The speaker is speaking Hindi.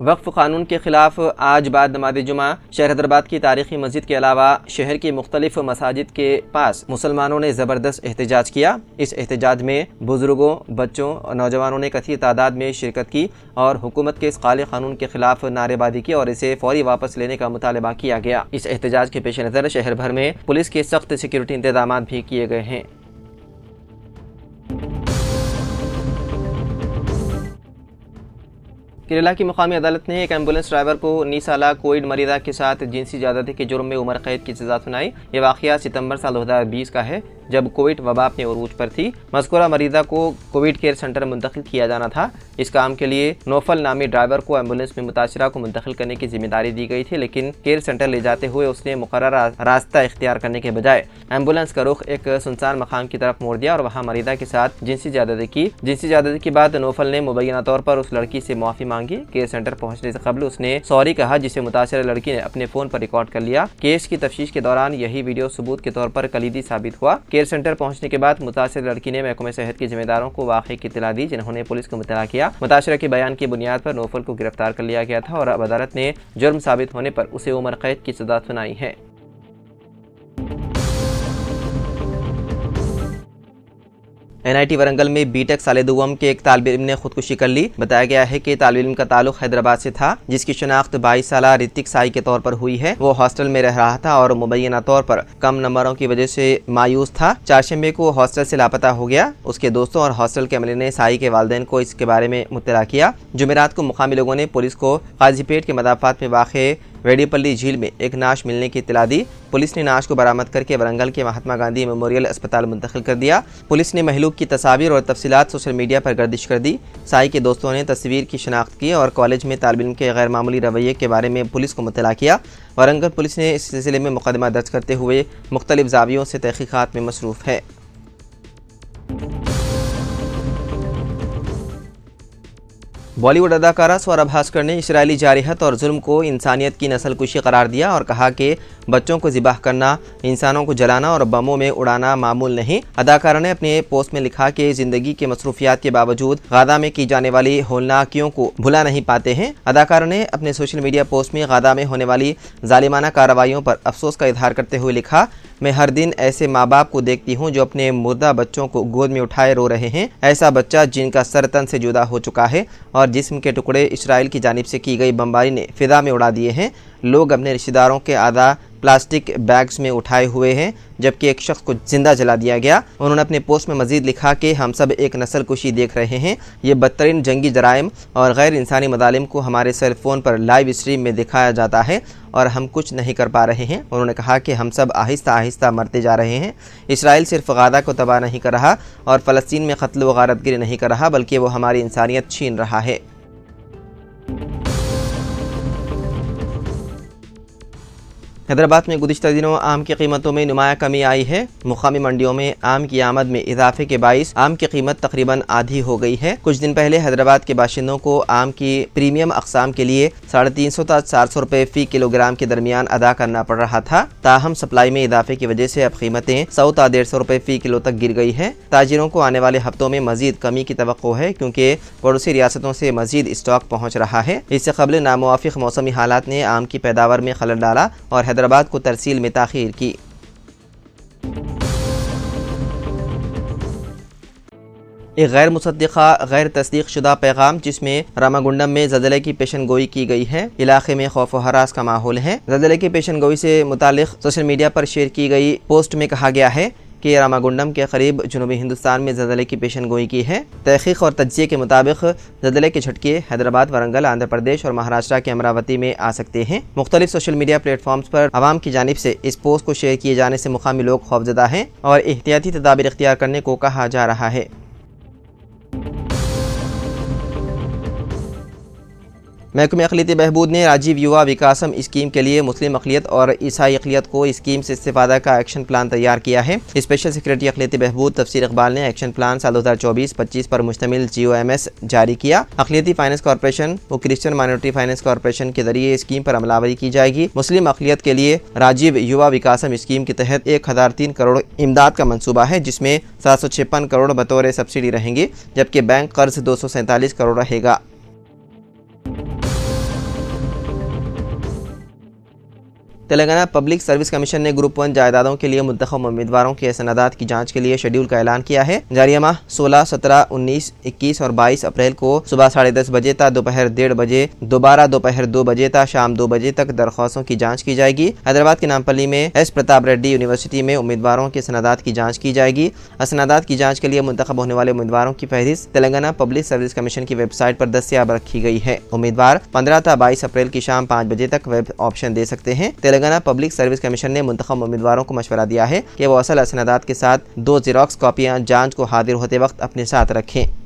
वक्फ कानून के खिलाफ आज बाद नमाज जुमा शहर हैदराबाद की तारीखी मस्जिद के अलावा शहर की मुख्तलिफ मसाजिद के पास मुसलमानों ने ज़बरदस्त एहतजाज किया। इस एहतजाज में बुजुर्गों, बच्चों और नौजवानों ने कथी तादाद में शिरकत की और हुकूमत के इस काले कानून के खिलाफ नारेबाजी की और इसे फौरी वापस लेने का मुतालबा किया गया। इस एहतजाज के पेश नज़र शहर भर में पुलिस के सख्त सिक्योरिटी इंतजाम भी किए गए हैं। केरला की मुकामी अदालत ने एक एम्बुलेंस ड्राइवर को 19 साला कोविड मरीदा के साथ जिनसी ज़्यादती के जुर्म में उम्र कैद की सज़ा सुनाई। ये वाक़या सितंबर साल 2020 का है, जब कोविड वबा अपने उरूज पर थी। मज़कूरा मरीदा को कोविड केयर सेंटर मुंतकिल किया जाना था। इस काम के लिए नौफल नामी ड्राइवर को एम्बुलेंस में मुतासरा को मुंतकिल करने की जिम्मेदारी दी गई थी, लेकिन केयर सेंटर ले जाते हुए उसने मुकर्रर रास्ता इख्तियार करने के बजाय एम्बुलेंस का रुख एक सुनसान मकाम की तरफ मोड़ दिया और वहाँ मरीदा के साथ जिनसी ज़्यादती की बाद नौफल ने मुबैना तौर पर उस लड़की से माफ़ी मांगी। केयर सेंटर पहुंचने से कबल उसने सॉरी कहा, जिसे मुतासरा लड़की ने अपने फोन पर रिकॉर्ड कर लिया। केस की तफ्तीश के दौरान यही वीडियो सबूत के तौर पर कलीदी साबित हुआ। केयर सेंटर पहुंचने के बाद मुतासरा लड़की ने महकमे सेहत के जिम्मेदारों को वाक़े की इत्तला दी, जिन्होंने पुलिस को मुतला किया। मुतासरा के बयान की बुनियाद पर नौफल को गिरफ्तार कर लिया गया था और अब अदालत ने जुर्म साबित होने पर उसे उम्र कैद की सजा सुनाई है। NIT वरंगल में बीटेक साले दुवम के एक तालिब इल्म ने खुदकुशी कर ली। बताया गया है कि तालिब इल्म का ताल्लुक हैदराबाद से था, जिसकी शनाख्त 22 साला ऋतिक साई के तौर पर हुई है। वो हॉस्टल में रह रहा था और मुबैना तौर पर कम नंबरों की वजह से मायूस था। चारशंबे को हॉस्टल से लापता हो गया। उसके दोस्तों और हॉस्टल के अमले ने साई के वालिदैन को इसके बारे में मुत्तला किया। जुमेरात को मुकामी लोगों ने पुलिस को काजीपेट के मदाफात में वाक़े वेडीपल्ली झील में एक नाश मिलने की इत्तला दी। पुलिस ने नाश को बरामद करके वरंगल के महात्मा गांधी मेमोरियल अस्पताल मुंतकिल कर दिया। पुलिस ने महलूक की तस्वीर और तफसीलात सोशल मीडिया पर गर्दिश कर दी। साई के दोस्तों ने तस्वीर की शनाख्त की और कॉलेज में तालिब इल्म के गैर मामूली रवैये के बारे में पुलिस को मुत्तला किया। वरंगल पुलिस ने इस सिलसिले में मुकदमा दर्ज करते हुए मुख्तलिफ ज़ावियों से तहक़ीक़ात में मसरूफ़ है। बॉलीवुड अदाकारा स्वरा भास्कर ने इजरायली जारहत और जुल्म को इंसानियत की नस्लकुशी करार दिया और कहा कि बच्चों को ज़िबाह करना, इंसानों को जलाना और बमों में उड़ाना मामूल नहीं। अदाकारा ने अपने पोस्ट में लिखा कि ज़िंदगी के मसरूफियात के बावजूद गाज़ा में की जाने वाली होलनाकियों को भुला नहीं पाते हैं। अदाकारा ने अपने सोशल मीडिया पोस्ट में गाज़ा में होने वाली जालिमाना कार्रवाइयों पर अफसोस का इजहार करते हुए लिखा, मैं हर दिन ऐसे माँ बाप को देखती हूँ जो अपने मुर्दा बच्चों को गोद में उठाए रो रहे हैं। ऐसा बच्चा जिनका सर तन से जुदा हो चुका है और जिस्म के टुकड़े इजराइल की जानिब से की गई बमबारी ने फिजा में उड़ा दिए हैं। लोग अपने रिश्तेदारों के आधा प्लास्टिक बैग्स में उठाए हुए हैं, जबकि एक शख्स को जिंदा जला दिया गया। उन्होंने अपने पोस्ट में मजीद लिखा कि हम सब एक नस्लकुशी देख रहे हैं। ये बदतरीन जंगी जराइम और गैर इंसानी मजालिम को हमारे सेल फ़ोन पर लाइव स्ट्रीम में दिखाया जाता है और हम कुछ नहीं कर पा रहे हैं। उन्होंने कहा कि हम सब आहिस्ता आहिस्ता मरते जा रहे हैं। इसराइल सिर्फ गाज़ा को तबाह नहीं कर रहा और फ़लस्तीन में कत्ल व गारतगिरी नहीं कर रहा, बल्कि वो हमारी इंसानियत छीन रहा है। हैदराबाद में गुज़िश्ता दिनों आम की कीमतों में नुमाया कमी आई है। मुकामी मंडियों में आम की आमद में इजाफे के बाइस आम की कीमत तकरीबन आधी हो गई है। कुछ दिन पहले हैदराबाद के बाशिंदों को आम की प्रीमियम अक़साम के लिए 350 से 400 रुपये फ़ी किलोग्राम के दरमियान अदा करना पड़ रहा था। ताहम सप्लाई में इजाफे की वजह से अब कीमतें 100 से 150 रुपये फ़ी किलो तक गिर गई है। ताजिरों को आने वाले हफ्तों में मजीद कमी की तवक्को है, क्योंकि पड़ोसी रियासतों से मजीद स्टॉक पहुँच रहा है। इससे कबल नामुवाफिक मौसमी हालात ने आम की पैदावार में खलल डाला और हैदराबाद को तरसील में ताख़ीर की। एक गैर मुसद्दिक़ा गैर तस्दीक शुदा पैगाम जिसमें रामागुंडम में ज़लज़ले की पेशन गोई की गई है। इलाके में खौफ व हरास का माहौल है। ज़लज़ले की पेशन गोई से मुतालिक सोशल मीडिया पर शेयर की गई पोस्ट में कहा गया है कि रामागुंडम के करीब जनूबी हिंदुस्तान में ज़लज़ले की पेशन गोई की है। तहक़ीक़ और तज्ज़िये के मुताबिक ज़लज़ले के झटके हैदराबाद, वरंगल, आंध्र प्रदेश और महाराष्ट्र के अमरावती में आ सकते हैं। मुख्तलिफ सोशल मीडिया प्लेटफॉर्म्स पर आवाम की जानिब से इस पोस्ट को शेयर किए जाने से मुकामी लोग खौफज़दा हैं और एहतियाती तदाबीर इख्तियार करने को कहा जा रहा है। महकमे अक़लियती बहबूद ने राजीव युवा विकासम स्कीम के लिए मुस्लिम अक़लियत और ईसाई अक़लियत को स्कीम से इस्तिफ़ादा का एक्शन प्लान तैयार किया है। स्पेशल सेक्रेटरी अक़लियती बहबूद तफसीर इकबाल ने एक्शन प्लान साल 2024-25 पर मुश्तमिल GOMS जारी किया। अक़लियती फाइनेंस कॉरपोरेशन व क्रिश्चियन माइनॉरिटी फाइनेंस कॉरपोरेशन के जरिए स्कीम पर अमलावरी की जाएगी। मुस्लिम अक़लियत के लिए राजीव युवा विकासम स्कीम के तहत 1003 करोड़ इमदाद का मंसूबा है, जिसमें 756 करोड़ बतौर सब्सिडी रहेंगे, जबकि बैंक कर्ज 247 करोड़ रहेगा। तेलंगाना पब्लिक सर्विस कमीशन ने ग्रुप 1 जायदादों के लिए मुंतखब उम्मीदवारों के सनदात की जांच के लिए शेड्यूल का ऐलान किया है। जारिया माह 16, 17, 19, 21 और 22 अप्रैल को सुबह 10:30 बजे तक दोपहर 1:30 बजे, दोबारा दोपहर 2 बजे तक शाम 2 बजे तक दरख्वास्तों की जाँच की जाएगी। हैदराबाद के नामपल्ली में एस प्रताप रेड्डी यूनिवर्सिटी में उम्मीदवारों के सनदात की जाँच की जाएगी। सनदात की जाँच के लिए मुंतखब होने वाले उम्मीदवारों की फहरिस्त तेलंगाना पब्लिक सर्विस कमीशन की वेबसाइट पर दस्तयाब रखी गई है। उम्मीदवार 15 था 22 अप्रैल की शाम 5 बजे तक वेब ऑप्शन दे सकते हैं। तेलंगाना पब्लिक सर्विस कमीशन ने मुंतखब उम्मीदवारों को मशवरा दिया है कि वो असल असनादात के साथ 2 ज़ेरॉक्स कॉपियां जांच को हाजिर होते वक्त अपने साथ रखें।